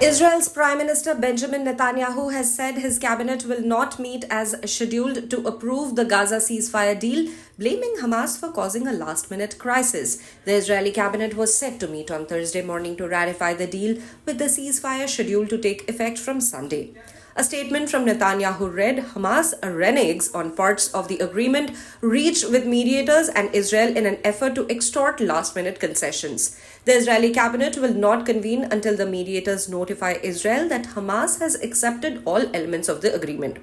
Israel's Prime Minister Benjamin Netanyahu has said his cabinet will not meet as scheduled to approve the Gaza ceasefire deal, blaming Hamas for causing a last-minute crisis. The Israeli cabinet was set to meet on Thursday morning to ratify the deal, with the ceasefire scheduled to take effect from Sunday. A statement from Netanyahu read, Hamas reneges on parts of the agreement reached with mediators and Israel in an effort to extort last-minute concessions. The Israeli cabinet will not convene until the mediators notify Israel that Hamas has accepted all elements of the agreement.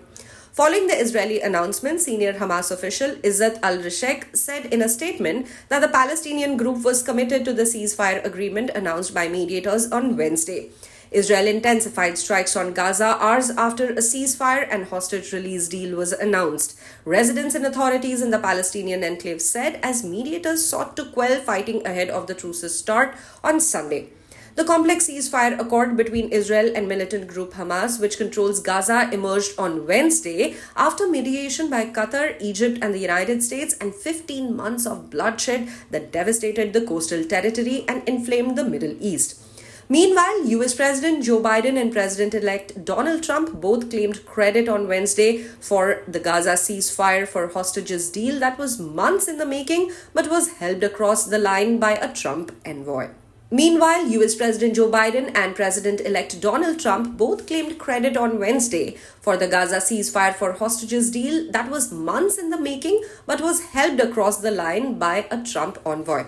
Following the Israeli announcement, senior Hamas official Izzat al-Risheq said in a statement that the Palestinian group was committed to the ceasefire agreement announced by mediators on Wednesday. Israel intensified strikes on Gaza hours after a ceasefire and hostage release deal was announced. Residents and authorities in the Palestinian enclave said as mediators sought to quell fighting ahead of the truce's start on Sunday. The complex ceasefire accord between Israel and militant group Hamas, which controls Gaza, emerged on Wednesday after mediation by Qatar, Egypt, and the United States and 15 months of bloodshed that devastated the coastal territory and inflamed the Middle East. Meanwhile, US President Joe Biden and President-elect Donald Trump both claimed credit on Wednesday for the Gaza ceasefire for hostages deal that was months in the making but was helped across the line by a Trump envoy. Meanwhile, US President Joe Biden and President-elect Donald Trump both claimed credit on Wednesday for the Gaza ceasefire for hostages deal that was months in the making but was helped across the line by a Trump envoy.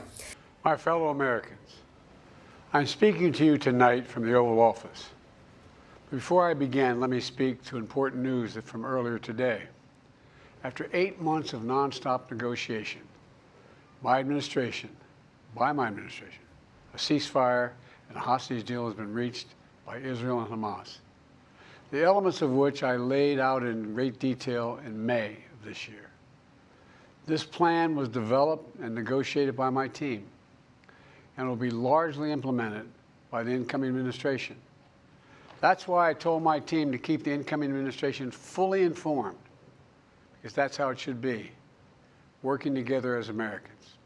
My fellow Americans, I'm speaking to you tonight from the Oval Office. Before I begin, let me speak to important news from earlier today. After 8 months of nonstop negotiation, by my administration, a ceasefire and a hostage deal has been reached by Israel and Hamas, the elements of which I laid out in great detail in May of this year. This plan was developed and negotiated by my team and will be largely implemented by the incoming administration. That's why I told my team to keep the incoming administration fully informed, because that's how it should be, working together as Americans.